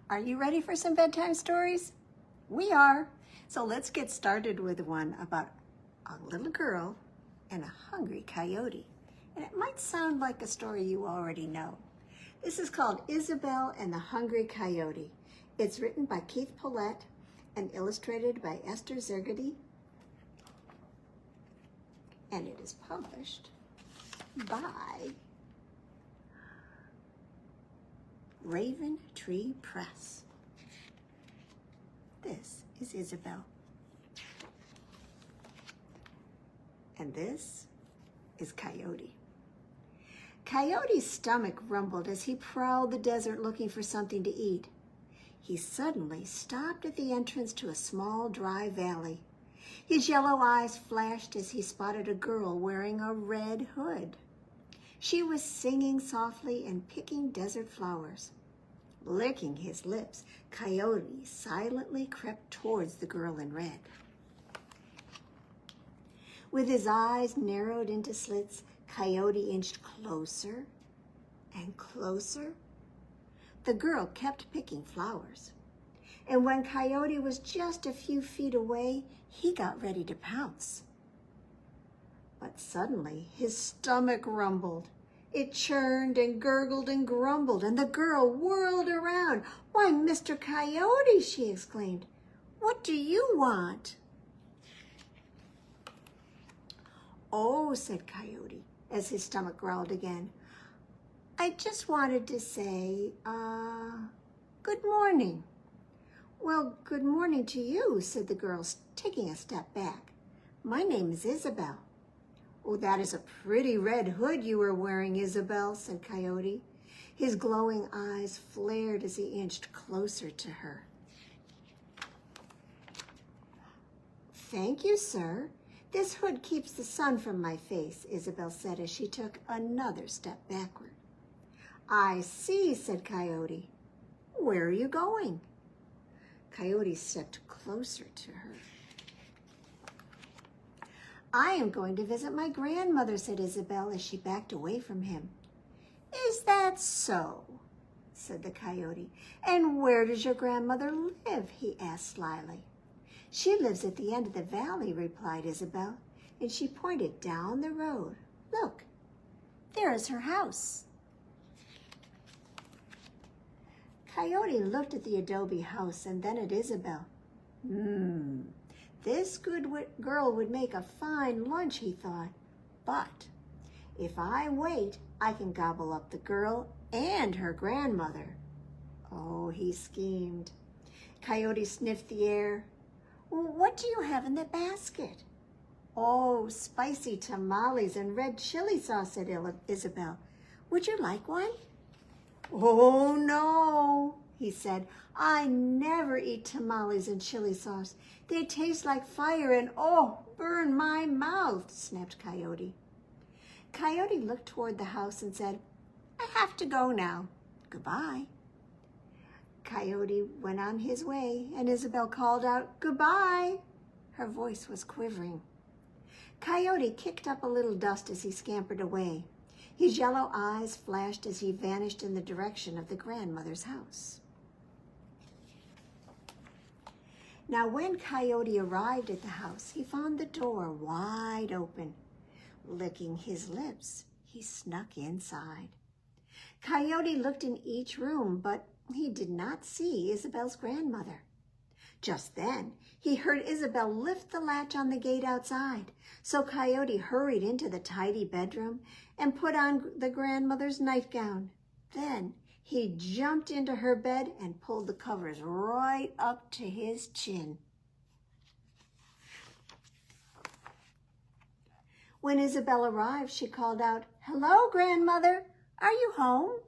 Are you ready for some bedtime stories? We are. So let's get started with one about a little girl and a hungry coyote. And it might sound like a story you already know. This is called Isabel and the Hungry Coyote. It's written by Keith Polette and illustrated by Esther Zergady. And it is published by Raven Tree Press. This is Isabel. And this is Coyote. Coyote's stomach rumbled as he prowled the desert looking for something to eat. He suddenly stopped at the entrance to a small, dry valley. His yellow eyes flashed as he spotted a girl wearing a red hood. She was singing softly and picking desert flowers. Licking his lips, Coyote silently crept towards the girl in red. With his eyes narrowed into slits, Coyote inched closer and closer. The girl kept picking flowers. And when Coyote was just a few feet away, he got ready to pounce. But suddenly his stomach rumbled. It churned and gurgled and grumbled, and the girl whirled around. "Why, Mr. Coyote," she exclaimed, "what do you want?" "Oh," said Coyote, as his stomach growled again, "I just wanted to say, good morning." "Well, good morning to you," said the girl, taking a step back. "My name is Isabel." "Oh, that is a pretty red hood you were wearing, Isabel," said Coyote. His glowing eyes flared as he inched closer to her. "Thank you, sir. This hood keeps the sun from my face," Isabel said as she took another step backward. "I see," said Coyote. "Where are you going?" Coyote stepped closer to her. "I am going to visit my grandmother," said Isabel as she backed away from him. "Is that so?" said the Coyote. "And where does your grandmother live?" he asked slyly. "She lives at the end of the valley," replied Isabel, and she pointed down the road. "Look, there is her house." Coyote looked at the adobe house and then at Isabel. This good girl would make a fine lunch, he thought. But if I wait, I can gobble up the girl and her grandmother. Oh, he schemed. Coyote sniffed the air. "What do you have in the basket?" "Oh, spicy tamales and red chili sauce," said Isabel. "Would you like one?" "Oh, no," he said. "I never eat tamales and chili sauce. They taste like fire and, oh, burn my mouth," snapped Coyote. Coyote looked toward the house and said, "I have to go now. Goodbye." Coyote went on his way, and Isabel called out, "Goodbye." Her voice was quivering. Coyote kicked up a little dust as he scampered away. His yellow eyes flashed as he vanished in the direction of the grandmother's house. Now, when Coyote arrived at the house, he found the door wide open. Licking his lips, he snuck inside. Coyote looked in each room, but he did not see Isabel's grandmother. Just then, he heard Isabel lift the latch on the gate outside. So Coyote hurried into the tidy bedroom and put on the grandmother's nightgown. Then he jumped into her bed and pulled the covers right up to his chin. When Isabel arrived, she called out, "Hello, grandmother. Are you home?"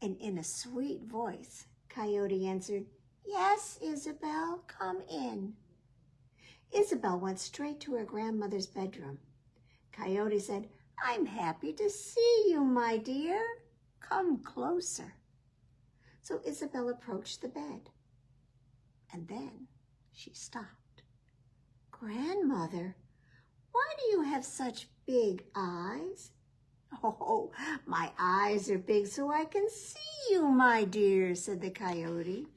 And in a sweet voice, Coyote answered, "Yes, Isabel, come in." Isabel went straight to her grandmother's bedroom. Coyote said, "I'm happy to see you, my dear. Come closer." So Isabel approached the bed, and then she stopped. "Grandmother, why do you have such big eyes?" Oh, my eyes are big so I can see you, my dear, said the coyote.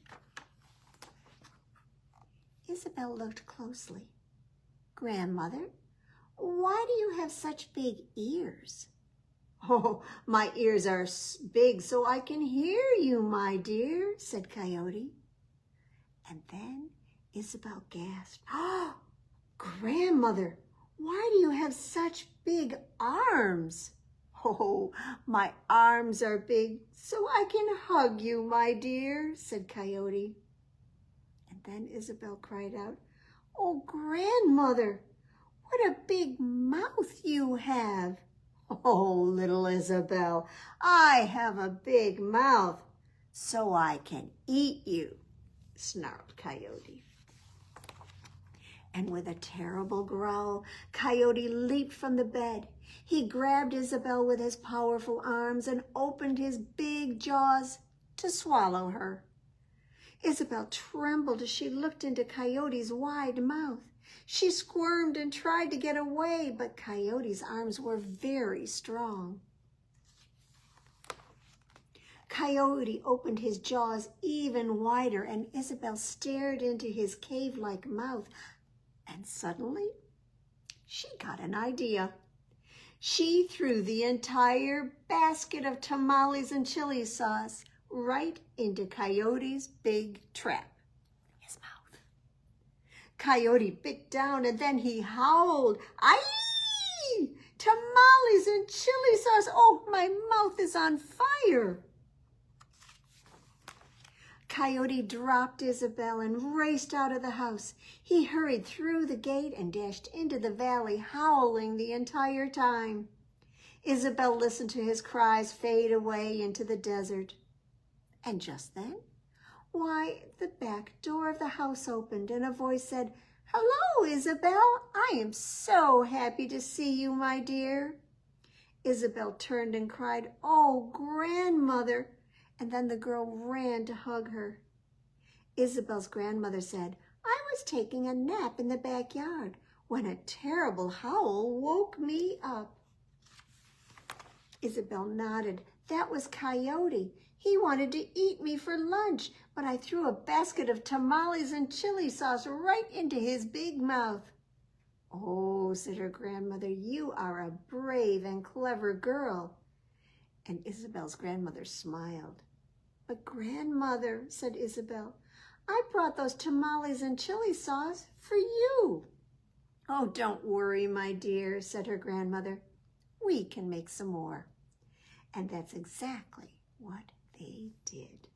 Isabel looked closely. Grandmother, why do you have such big ears? Oh, my ears are big so I can hear you, my dear, said Coyote. And then Isabel gasped, "Oh, Grandmother, why do you have such big arms?" "Oh, my arms are big so I can hug you, my dear," said Coyote. And then Isabel cried out, "Oh, Grandmother, what a big mouth you have." "Oh, little Isabel, I have a big mouth so I can eat you," snarled Coyote. And with a terrible growl, Coyote leaped from the bed. He grabbed Isabel with his powerful arms and opened his big jaws to swallow her. Isabel trembled as she looked into Coyote's wide mouth. She squirmed and tried to get away, but Coyote's arms were very strong. Coyote opened his jaws even wider, and Isabel stared into his cave-like mouth. And suddenly, she got an idea. She threw the entire basket of tamales and chili sauce right into Coyote's big trap, his mouth. Coyote bit down and then he howled, "Aye! Tamales and chili sauce! Oh, my mouth is on fire!" Coyote dropped Isabel and raced out of the house. He hurried through the gate and dashed into the valley, howling the entire time. Isabel listened to his cries fade away into the desert. And just then, why, the back door of the house opened and a voice said, "Hello, Isabel. I am so happy to see you, my dear." Isabel turned and cried, "Oh, Grandmother." And then the girl ran to hug her. Isabel's grandmother said, "I was taking a nap in the backyard when a terrible howl woke me up." Isabel nodded. "That was Coyote. He wanted to eat me for lunch, but I threw a basket of tamales and chili sauce right into his big mouth." "Oh," said her grandmother, "you are a brave and clever girl." And Isabel's grandmother smiled. "But Grandmother," said Isabel, "I brought those tamales and chili sauce for you." "Oh, don't worry, my dear," said her grandmother. "We can make some more." And that's exactly what they did.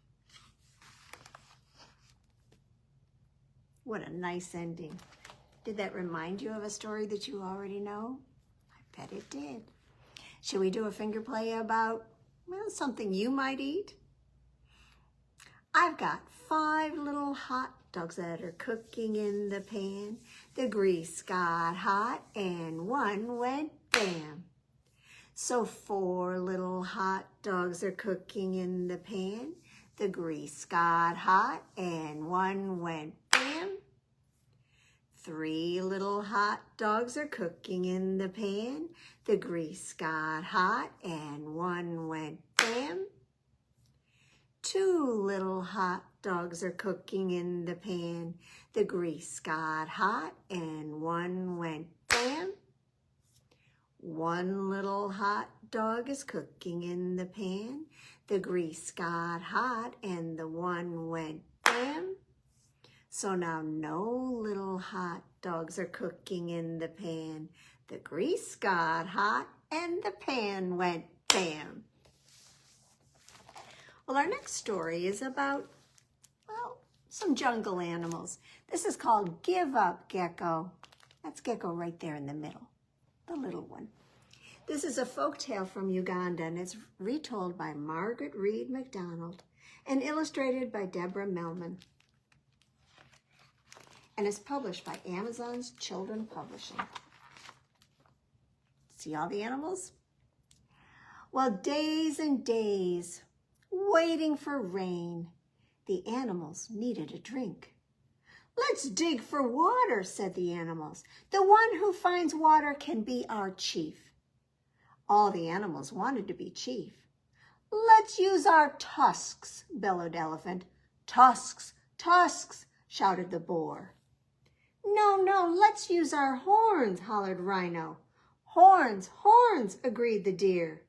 What a nice ending. Did that remind you of a story that you already know? I bet it did. Shall we do a finger play about, well, something you might eat? I've got 5 little hot dogs that are cooking in the pan. The grease got hot and one went bam. So 4 little hot dogs are cooking in the pan. The grease got hot and one went bam. 3 little hot dogs are cooking in the pan. The grease got hot and one went bam. 2 little hot dogs are cooking in the pan. The grease got hot and one went bam. 1 little hot dog is cooking in the pan. The grease got hot and the one went bam. So now no little hot dogs are cooking in the pan. The grease got hot and the pan went bam. Well, our next story is about, well, some jungle animals. This is called Give Up, Gecko. That's Gecko right there in the middle, the little one. This is a folk tale from Uganda, and it's retold by Margaret Reed MacDonald and illustrated by Deborah Melman. And it's published by Amazon's Children Publishing. See all the animals? Well, days and days, waiting for rain, the animals needed a drink. "Let's dig for water," said the animals. "The one who finds water can be our chief." All the animals wanted to be chief. "Let's use our tusks," bellowed Elephant. "Tusks, tusks," shouted the boar. "No, no, let's use our horns," hollered Rhino. "Horns, horns," agreed the deer.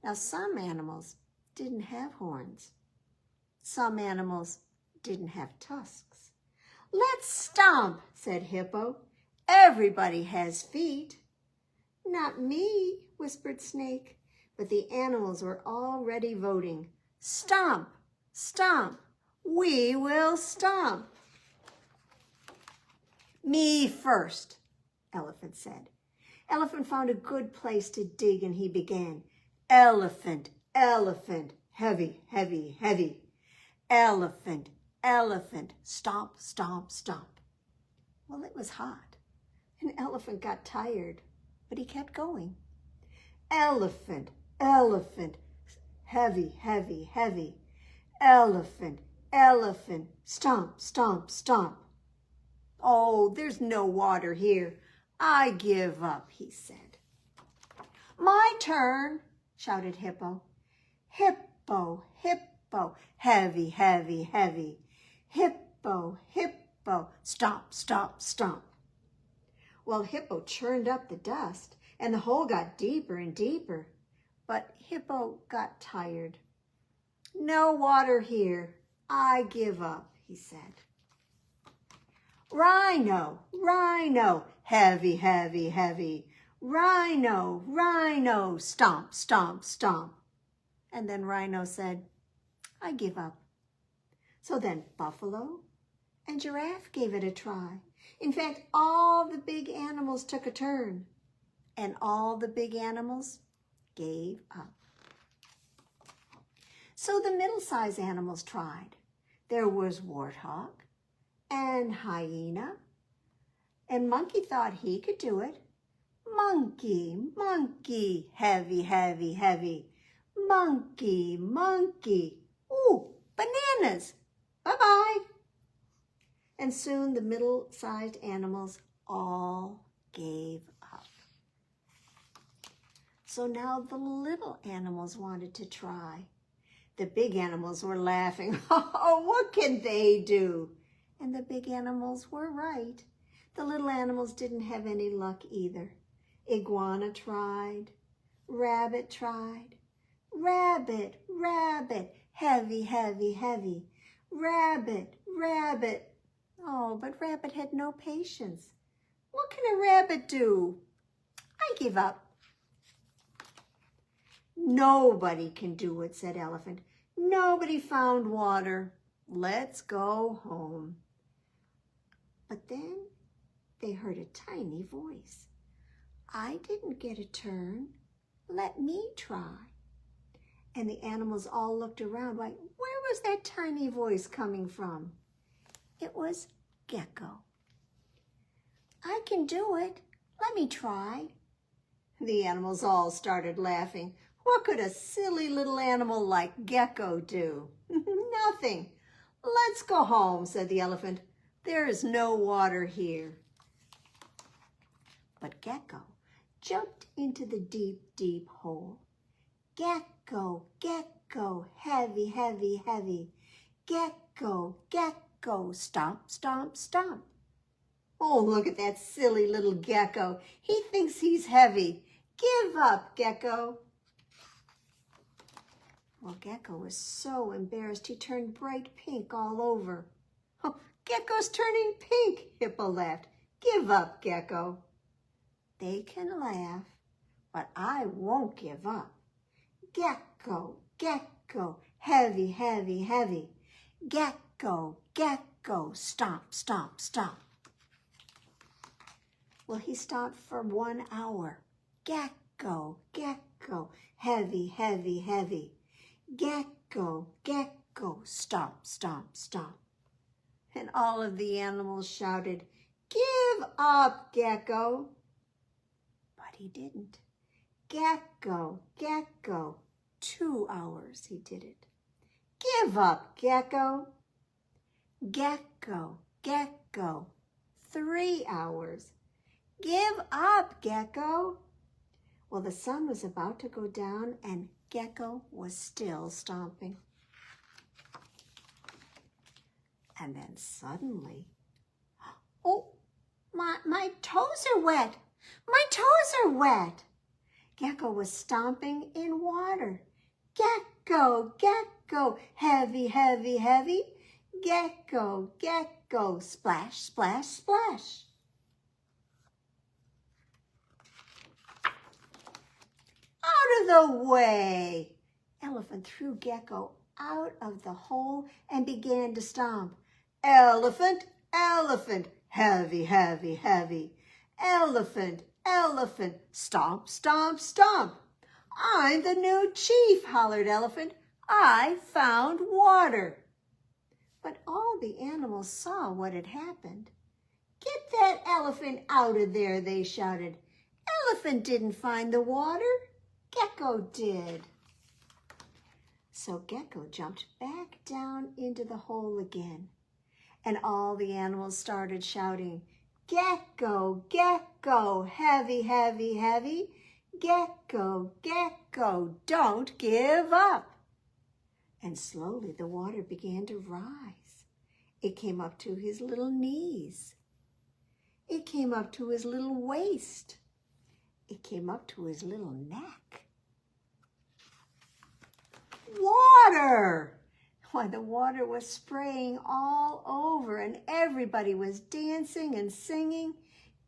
Now some animals didn't have horns. Some animals didn't have tusks. "Let's stomp," said Hippo. "Everybody has feet." "Not me," whispered Snake, but the animals were already voting. "Stomp, stomp, we will stomp." "Me first," Elephant said. Elephant found a good place to dig and he began. "Elephant, elephant, heavy, heavy, heavy. Elephant, elephant, stomp, stomp, stomp." Well, it was hot, and Elephant got tired, but he kept going. "Elephant, elephant, heavy, heavy, heavy. Elephant, elephant, stomp, stomp, stomp." "Oh, there's no water here. I give up," he said. "My turn," shouted Hippo. "Hippo, hippo, heavy, heavy, heavy. Hippo, hippo, stomp, stomp, stomp." Well, Hippo churned up the dust, and the hole got deeper and deeper. But Hippo got tired. "No water here. I give up," he said. "Rhino, rhino, heavy, heavy, heavy. Rhino, rhino, stomp, stomp, stomp." And then Rhino said, "I give up." So then Buffalo and Giraffe gave it a try. In fact, all the big animals took a turn, and all the big animals gave up. So the middle-sized animals tried. There was Warthog and Hyena, and Monkey thought he could do it. "Monkey, monkey, heavy, heavy, heavy. Monkey, monkey. Ooh, bananas. Bye-bye." And soon the middle-sized animals all gave up. So now the little animals wanted to try. The big animals were laughing. "Oh, what can they do?" And the big animals were right. The little animals didn't have any luck either. Iguana tried. Rabbit tried. "Rabbit, rabbit, heavy, heavy, heavy. Rabbit, rabbit." Oh, but Rabbit had no patience. "What can a rabbit do? I give up." "Nobody can do it," said Elephant. "Nobody found water. Let's go home." But then they heard a tiny voice. "I didn't get a turn. Let me try." And the animals all looked around like, where was that tiny voice coming from? It was Gecko. "I can do it. Let me try." The animals all started laughing. What could a silly little animal like Gecko do? "Nothing. Let's go home," said the Elephant. "There is no water here." But Gecko jumped into the deep, deep hole. "Gecko, Gecko, heavy, heavy, heavy. Gecko, Gecko, stomp, stomp, stomp." Oh, look at that silly little Gecko. He thinks he's heavy. Give up, Gecko. Well, Gecko was so embarrassed he turned bright pink all over. "Oh, Gecko's turning pink," Hippo laughed. "Give up, Gecko." They can laugh, but I won't give up. Gecko, Gecko, heavy, heavy, heavy. Gecko, Gecko, stomp, stomp, stomp. Well, he stomped for 1 hour. Gecko, Gecko, heavy, heavy, heavy. Gecko, Gecko, stomp, stomp, stomp. And all of the animals shouted, "Give up, Gecko." But he didn't. Gecko, Gecko, 2 hours he did it. "Give up, Gecko." Gecko, Gecko, 3 hours. "Give up, Gecko." Well, the sun was about to go down and Gecko was still stomping. And then suddenly, oh, my toes are wet. My toes are wet. Gecko was stomping in water. Gecko, Gecko, heavy, heavy, heavy. Gecko, Gecko, splash, splash, splash. Out of the way! Elephant threw Gecko out of the hole and began to stomp. Elephant, elephant, heavy, heavy, heavy. Elephant, elephant, stomp, stomp, stomp. I'm the new chief, hollered Elephant. I found water. But all the animals saw what had happened. Get that elephant out of there, they shouted. Elephant didn't find the water. Gecko did. So Gecko jumped back down into the hole again. And all the animals started shouting, Gecko, Gecko, heavy, heavy, heavy. Gecko, Gecko, don't give up. And slowly the water began to rise. It came up to his little knees. It came up to his little waist. It came up to his little neck. Water! Why, the water was spraying all over and everybody was dancing and singing.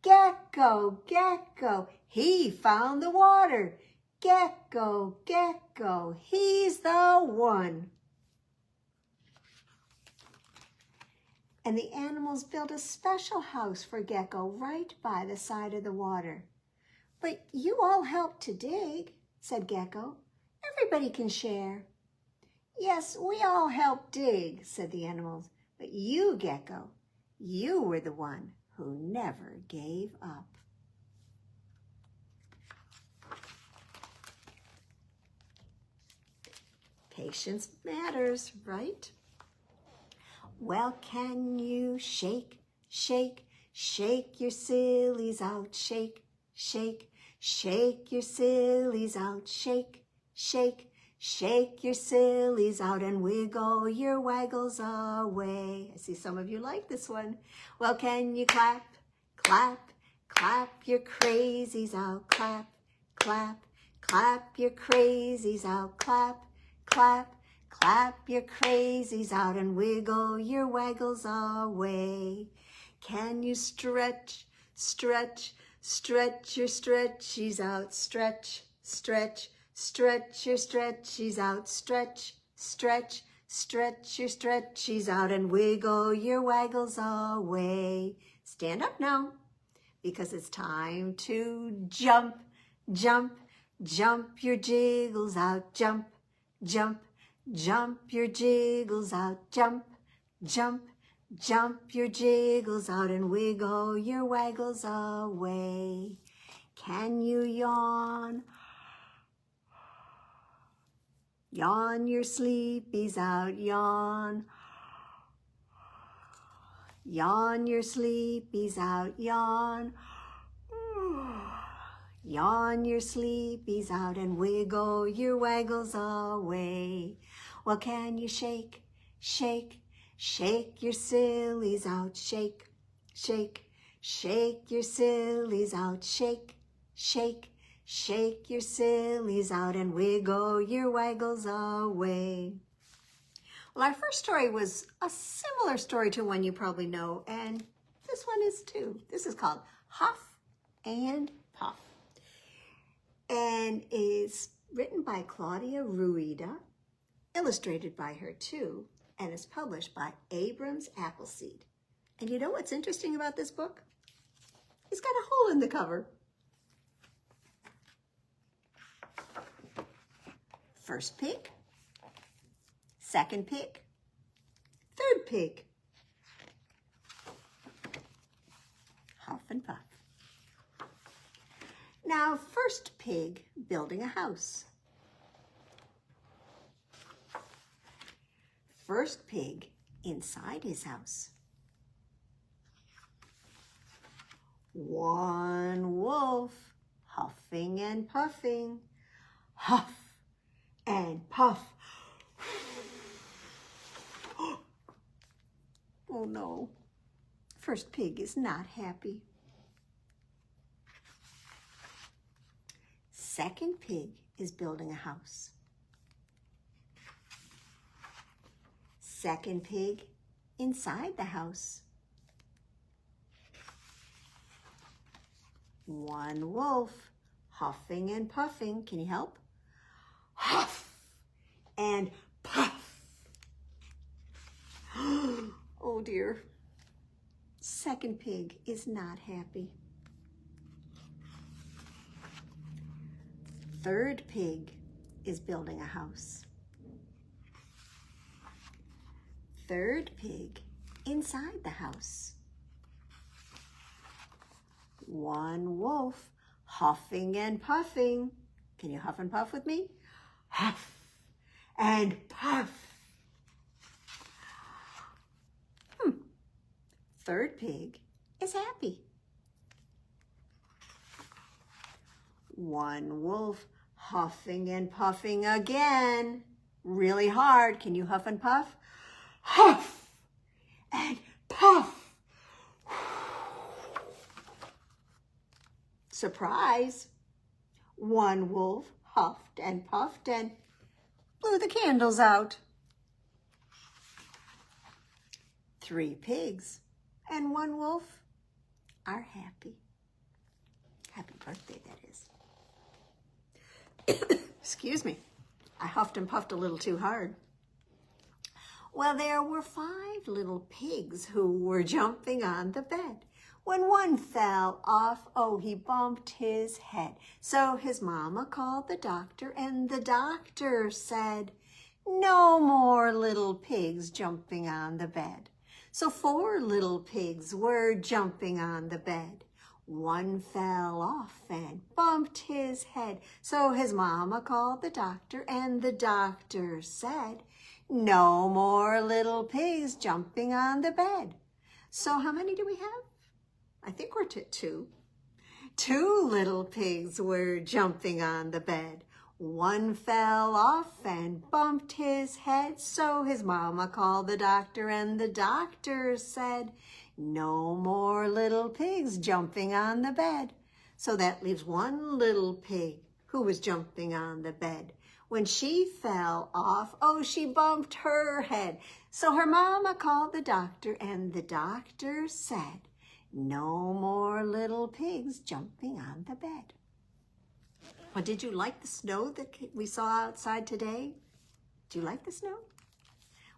Gecko, Gecko, he found the water. Gecko, Gecko, he's the one. And the animals built a special house for Gecko right by the side of the water. But you all helped to dig, said Gecko. Everybody can share. Yes, we all helped dig, said the animals. But you, Gecko, you were the one who never gave up. Patience matters, right? Well, can you shake, shake, shake your sillies out, shake, shake, shake your sillies out, shake, shake, shake your sillies out and wiggle your waggles away. I see some of you like this one. Well, can you clap, clap, clap your crazies out, clap, clap, clap your crazies out, clap, clap, clap your crazies out and wiggle your waggles away. Can you stretch, stretch, stretch your stretchies out, stretch, stretch, stretch your stretchies out, stretch, stretch, stretch your stretchies out and wiggle your waggles away. Stand up now because it's time to jump, jump, jump your jiggles out, jump, jump, jump your jiggles out, jump, jump, jump your jiggles out and wiggle your waggles away. Can you yawn? Yawn your sleepies out, yawn. Yawn your sleepies out, yawn. Yawn your sleepies out and wiggle your waggles away. Well, can you shake, shake, shake your sillies out, shake, shake, shake your sillies out, shake, shake, shake your sillies out and wiggle your waggles away. Well, our first story was a similar story to one you probably know, and this one is too. This is called Huff and Puff, and is written by Claudia Rueda, illustrated by her too, and is published by Abram's Appleseed. And you know what's interesting about this book? It's got a hole in the cover. First pig, second pig, third pig. Huff and Puff. Now, first pig building a house. First pig inside his house. One wolf, huffing and puffing. Huff and puff. Oh no, first pig is not happy. Second pig is building a house. Second pig inside the house. One wolf huffing and puffing. Can you help? Huff and puff. Oh dear. Second pig is not happy. Third pig is building a house. Third pig inside the house. One wolf huffing and puffing. Can you huff and puff with me? Huff and puff. Third pig is happy. One wolf huffing and puffing again. Really hard. Can you huff and puff? Huff and puff. Surprise. One wolf huffed and puffed and blew the candles out. Three pigs and one wolf are happy. Happy birthday, that is. Excuse me. I huffed and puffed a little too hard. Well, there were 5 little pigs who were jumping on the bed. When one fell off, oh, he bumped his head. So his mama called the doctor, and the doctor said, "No more little pigs jumping on the bed." So 4 little pigs were jumping on the bed. One fell off and bumped his head. So his mama called the doctor, and the doctor said, "No more little pigs jumping on the bed." So how many do we have? I think we're to 2. 2 little pigs were jumping on the bed. One fell off and bumped his head. So his mama called the doctor, and the doctor said, "No more little pigs jumping on the bed." So that leaves 1 little pig who was jumping on the bed. When she fell off, oh, she bumped her head. So her mama called the doctor, and the doctor said, "No more little pigs jumping on the bed." Well, did you like the snow that we saw outside today? Do you like the snow?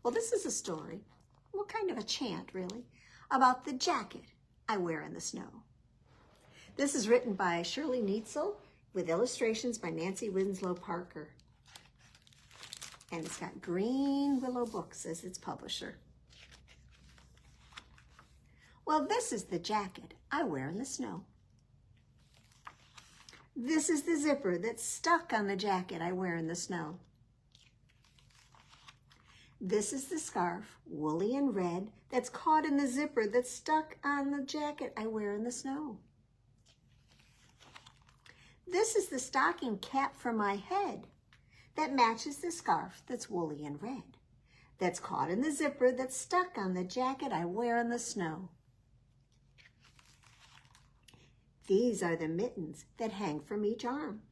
Well, this is a story, well, kind of a chant, really, about the jacket I wear in the snow. This is written by Shirley Neitzel with illustrations by Nancy Winslow Parker. And it's got Greenwillow Books as its publisher. Well, this is the jacket I wear in the snow. This is the zipper that's stuck on the jacket I wear in the snow. This is the scarf, woolly and red, that's caught in the zipper that's stuck on the jacket I wear in the snow. This is the stocking cap for my head that matches the scarf that's woolly and red, that's caught in the zipper that's stuck on the jacket I wear in the snow. These are the mittens that hang from each arm,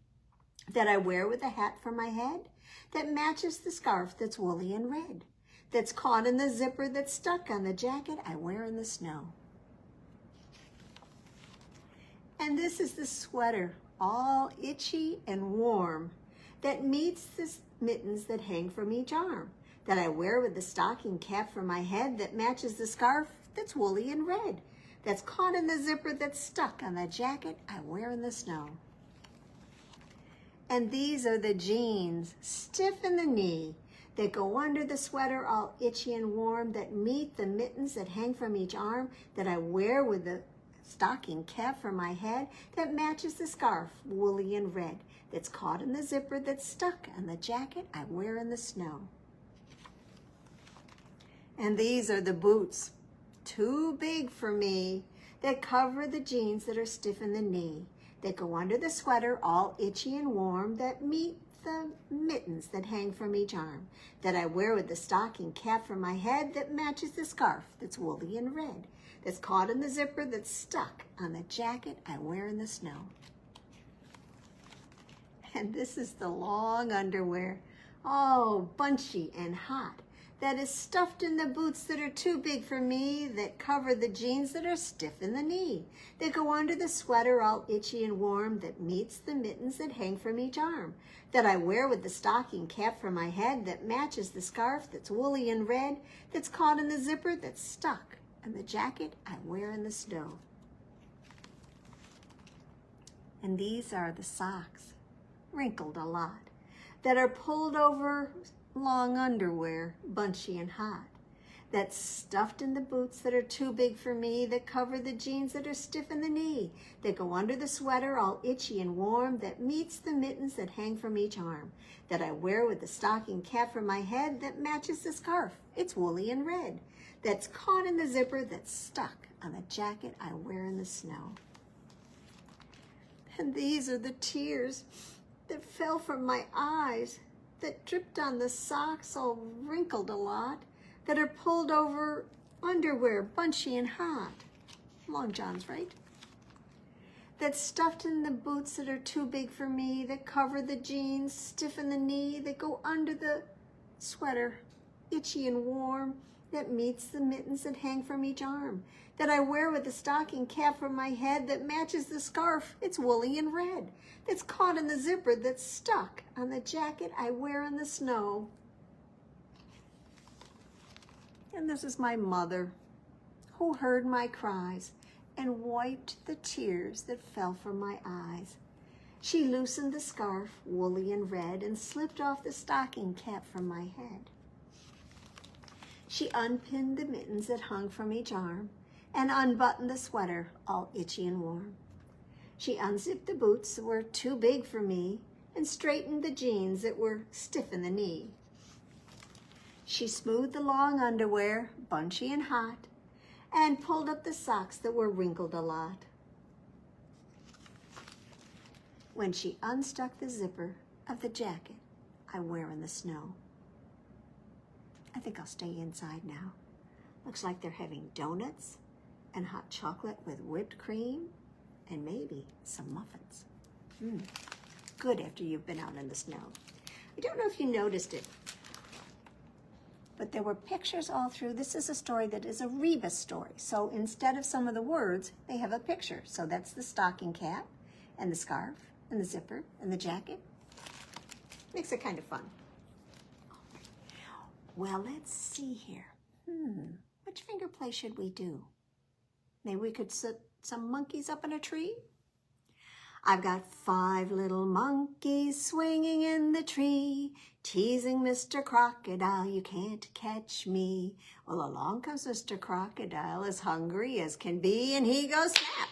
that I wear with a hat for my head, that matches the scarf that's woolly and red, that's caught in the zipper that's stuck on the jacket I wear in the snow. And this is the sweater, all itchy and warm, that meets the mittens that hang from each arm, that I wear with the stocking cap for my head, that matches the scarf that's woolly and red, that's caught in the zipper that's stuck on the jacket I wear in the snow. And these are the jeans, stiff in the knee, that go under the sweater all itchy and warm, that meet the mittens that hang from each arm, that I wear with the stocking cap for my head, that matches the scarf, woolly and red, that's caught in the zipper that's stuck on the jacket I wear in the snow. And these are the boots, too big for me, that cover the jeans that are stiff in the knee, that go under the sweater all itchy and warm, that meet the mittens that hang from each arm, that I wear with the stocking cap from my head that matches the scarf that's woolly and red, that's caught in the zipper that's stuck on the jacket I wear in the snow. And this is the long underwear, oh, bunchy and hot, that is stuffed in the boots that are too big for me, that cover the jeans that are stiff in the knee, that go under the sweater all itchy and warm, that meets the mittens that hang from each arm, that I wear with the stocking cap from my head that matches the scarf that's woolly and red, that's caught in the zipper that's stuck on the jacket I wear in the snow. And these are the socks, wrinkled a lot, that are pulled over long underwear, bunchy and hot, that's stuffed in the boots that are too big for me, that cover the jeans that are stiff in the knee, that go under the sweater all itchy and warm, that meets the mittens that hang from each arm, that I wear with the stocking cap from my head that matches the scarf, it's woolly and red, that's caught in the zipper that's stuck on the jacket I wear in the snow. And these are the tears that fell from my eyes, that dripped on the socks all wrinkled a lot, that are pulled over underwear, bunchy and hot, long johns, right? That's stuffed in the boots that are too big for me, that cover the jeans, stiff in the knee, that go under the sweater, itchy and warm, that meets the mittens that hang from each arm, that I wear with the stocking cap from my head that matches the scarf, it's woolly and red, that's caught in the zipper that's stuck on the jacket I wear in the snow. And this is my mother, who heard my cries and wiped the tears that fell from my eyes. She loosened the scarf, woolly and red, and slipped off the stocking cap from my head. She unpinned the mittens that hung from each arm and unbuttoned the sweater, all itchy and warm. She unzipped the boots that were too big for me and straightened the jeans that were stiff in the knee. She smoothed the long underwear, bunchy and hot, and pulled up the socks that were wrinkled a lot. When she unstuck the zipper of the jacket I wear in the snow. I think I'll stay inside now. Looks like they're having donuts and hot chocolate with whipped cream and maybe some muffins. Good after you've been out in the snow. I don't know if you noticed it, but there were pictures all through. This is a story that is a rebus story. So instead of some of the words, they have a picture. So that's the stocking cap and the scarf and the zipper and the jacket. Makes it kind of fun. Well, let's see here. Which finger play should we do? Maybe we could set some monkeys up in a tree? I've got 5 little monkeys swinging in the tree, teasing Mr. Crocodile, you can't catch me. Well, along comes Mr. Crocodile, as hungry as can be, and he goes snap.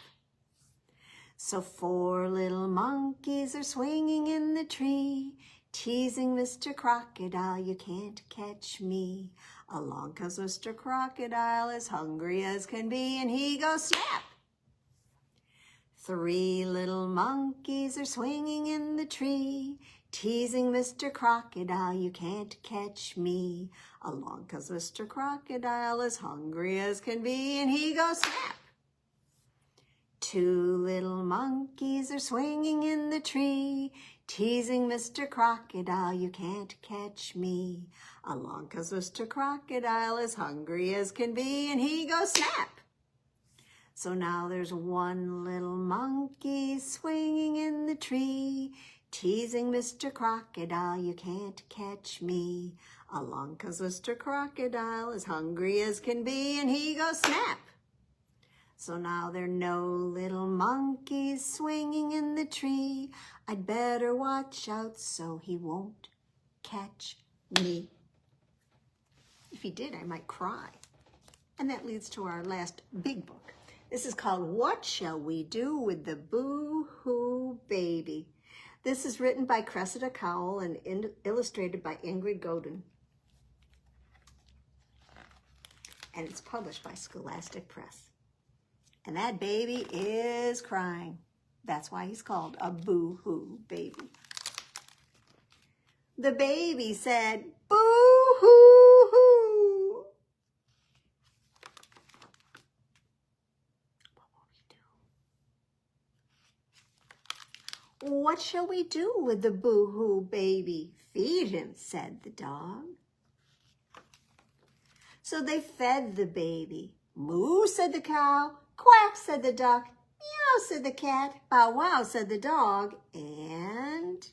So 4 little monkeys are swinging in the tree, teasing Mr. Crocodile, you can't catch me. Along comes Mr. Crocodile, as hungry as can be, and he goes snap. 3 little monkeys are swinging in the tree, teasing Mr. Crocodile, you can't catch me. Along comes Mr. Crocodile, as hungry as can be, and he goes snap. 2 little monkeys are swinging in the tree, teasing Mr. Crocodile, you can't catch me. Along comes Mr. Crocodile, as hungry as can be, and he goes snap. So now there's 1 little monkey swinging in the tree, teasing Mr. Crocodile, you can't catch me. Along comes Mr. Crocodile, as hungry as can be, and he goes snap. So now there are no little monkeys swinging in the tree. I'd better watch out so he won't catch me. If he did, I might cry. And that leads to our last big book. This is called What Shall We Do with the Boo-Hoo Baby? This is written by Cressida Cowell and illustrated by Ingrid Godin. And it's published by Scholastic Press. And that baby is crying. That's why he's called a boo-hoo baby. The baby said, boo-hoo-hoo. What will we do? What shall we do with the boo-hoo baby? Feed him, said the dog. So they fed the baby. Moo, said the cow. Quack, said the duck. Meow, said the cat. Bow wow, said the dog. And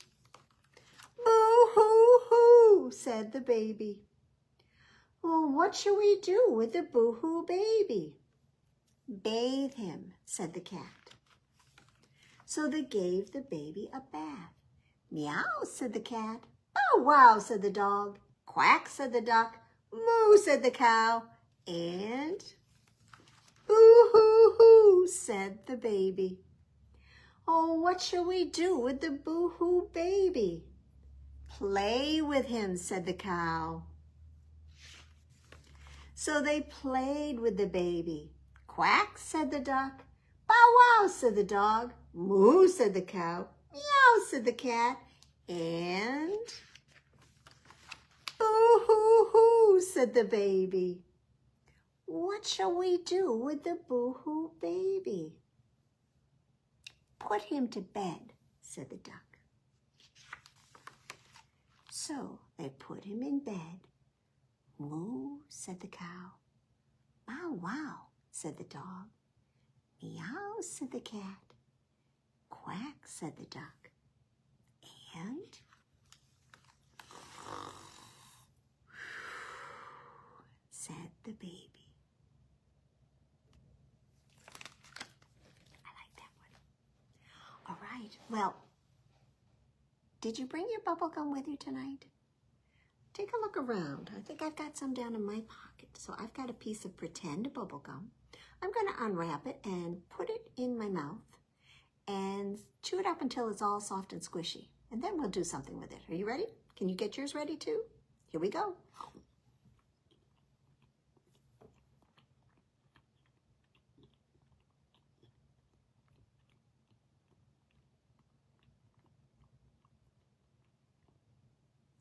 boo-hoo-hoo, said the baby. Well, what shall we do with the boo-hoo baby? Bathe him, said the cat. So they gave the baby a bath. Meow, said the cat. Bow wow, said the dog. Quack, said the duck. Moo, said the cow. And boo-hoo-hoo, said the baby. Oh, what shall we do with the boo-hoo baby? Play with him, said the cow. So they played with the baby. Quack, said the duck. Bow wow, said the dog. Moo, said the cow. Meow, said the cat. And boo-hoo-hoo, said the baby. What shall we do with the boo-hoo baby? Put him to bed, said the duck. So they put him in bed. Moo, said the cow. Bow wow, said the dog. Meow, said the cat. Quack, said the duck. And said the baby. I like that one. All right, well, did you bring your bubble gum with you tonight? Take a look around. I think I've got some down in my pocket. So I've got a piece of pretend bubble gum. I'm going to unwrap it and put it in my mouth and chew it up until it's all soft and squishy. And then we'll do something with it. Are you ready? Can you get yours ready too? Here we go.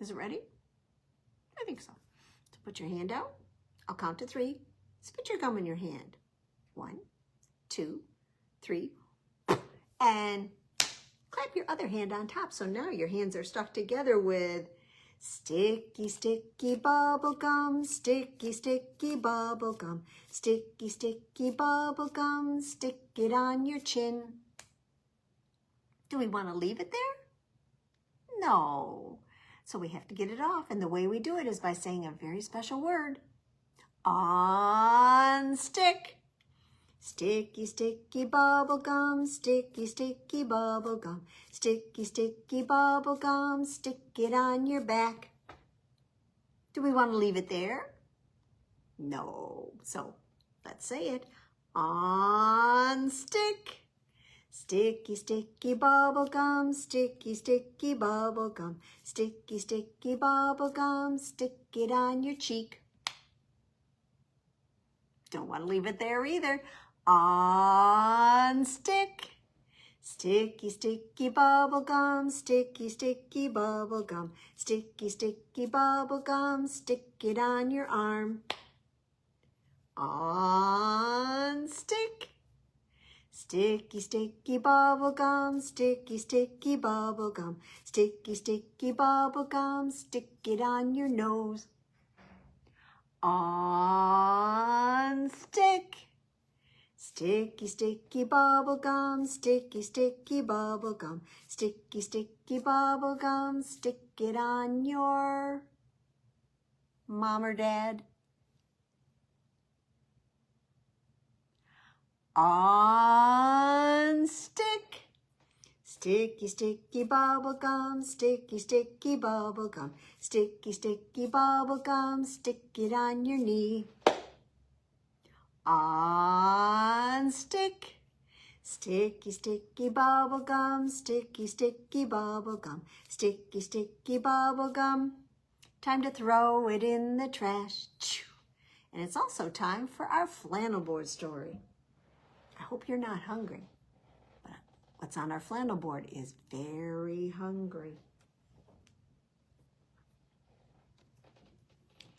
Is it ready? I think so. So put your hand out. I'll count to 3. Spit your gum in your hand. 1, 2, 3. And clap your other hand on top. So now your hands are stuck together with sticky, sticky bubble gum, sticky, sticky bubble gum, sticky, sticky bubble gum, stick it on your chin. Do we want to leave it there? No. So we have to get it off, and the way we do it is by saying a very special word. On stick. Sticky, sticky bubble gum, sticky, sticky bubble gum, sticky, sticky bubble gum, stick it on your back. Do we want to leave it there? No. So let's say it. On stick. Sticky, sticky bubble gum, sticky, sticky bubble gum, sticky, sticky bubble gum, stick it on your cheek. Don't want to leave it there either. On stick. Sticky, sticky bubble gum, sticky, sticky bubble gum, sticky, sticky bubble gum, stick it on your arm. On stick. Sticky, sticky bubble gum, sticky, sticky bubble gum, sticky, sticky bubble gum, stick it on your nose. On stick. Sticky, sticky bubble gum, sticky, sticky bubble gum, sticky, sticky bubble gum, stick it on your mom or dad. On stick. Sticky, sticky bubble gum, sticky, sticky bubble gum, sticky, sticky bubble gum, stick it on your knee. On stick. Sticky, sticky bubble gum, sticky, sticky bubble gum, sticky, sticky bubble gum. Time to throw it in the trash. And it's also time for our flannel board story. I hope you're not hungry, but what's on our flannel board is very hungry.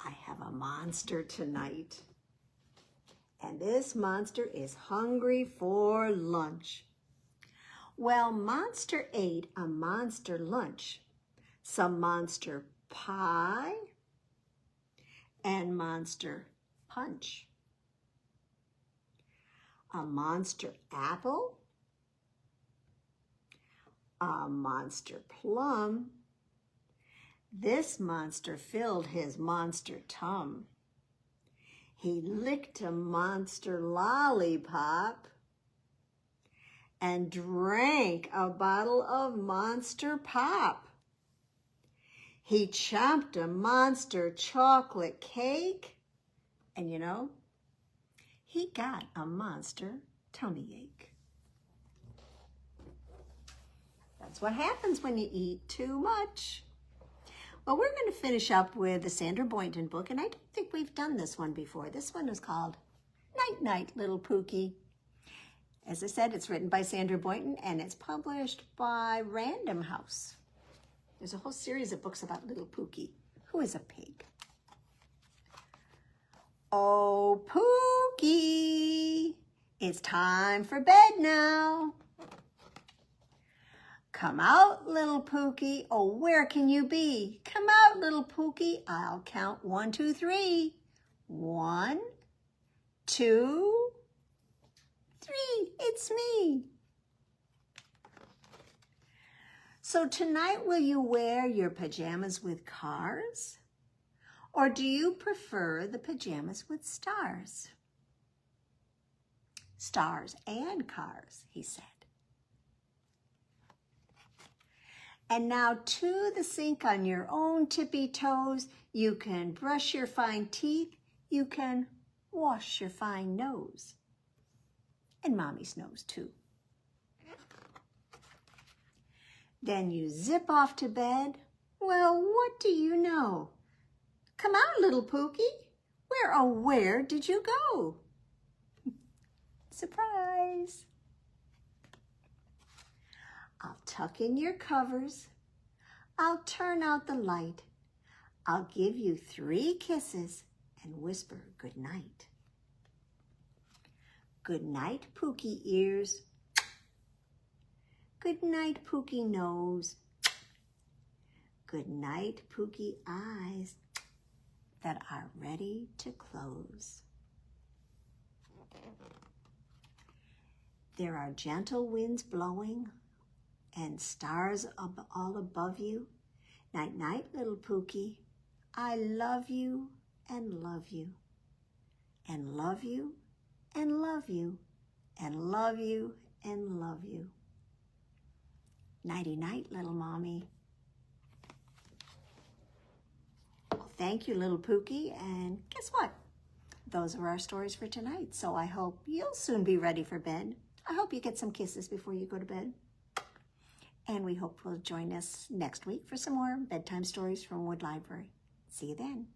I have a monster tonight. And this monster is hungry for lunch. Well, Monster ate a monster lunch, some monster pie, and monster punch. A monster apple, a monster plum. This monster filled his monster tum. He licked a monster lollipop and drank a bottle of monster pop. He chomped a monster chocolate cake, and you know, he got a monster tummy ache. That's what happens when you eat too much. Well, we're going to finish up with the Sandra Boynton book, and I don't think we've done this one before. This one is called Night Night, Little Pookie. As I said, it's written by Sandra Boynton, and it's published by Random House. There's a whole series of books about little Pookie, who is a pig. Oh, Pookie, it's time for bed now. Come out, little Pookie. Oh, where can you be? Come out, little Pookie. I'll count 1, 2, 3. 1, 2, 3. It's me. So tonight, will you wear your pajamas with cars? Or do you prefer the pajamas with stars? Stars and cars, he said. And now to the sink on your own tippy toes. You can brush your fine teeth. You can wash your fine nose. And Mommy's nose too. Then you zip off to bed. Well, what do you know? Come out, little Pookie. Where did you go? Surprise. I'll tuck in your covers. I'll turn out the light. I'll give you 3 kisses and whisper good night. Good night, Pookie ears. Good night, Pookie nose. Good night, Pookie eyes that are ready to close. There are gentle winds blowing and stars all above you. Night, night, little Pookie. I love you and love you and love you and love you and love you and love you. Nighty night, little Mommy. Well, thank you, little Pookie. And guess what? Those are our stories for tonight. So I hope you'll soon be ready for bed. I hope you get some kisses before you go to bed. And we hope you'll join us next week for some more bedtime stories from Wood Library. See you then.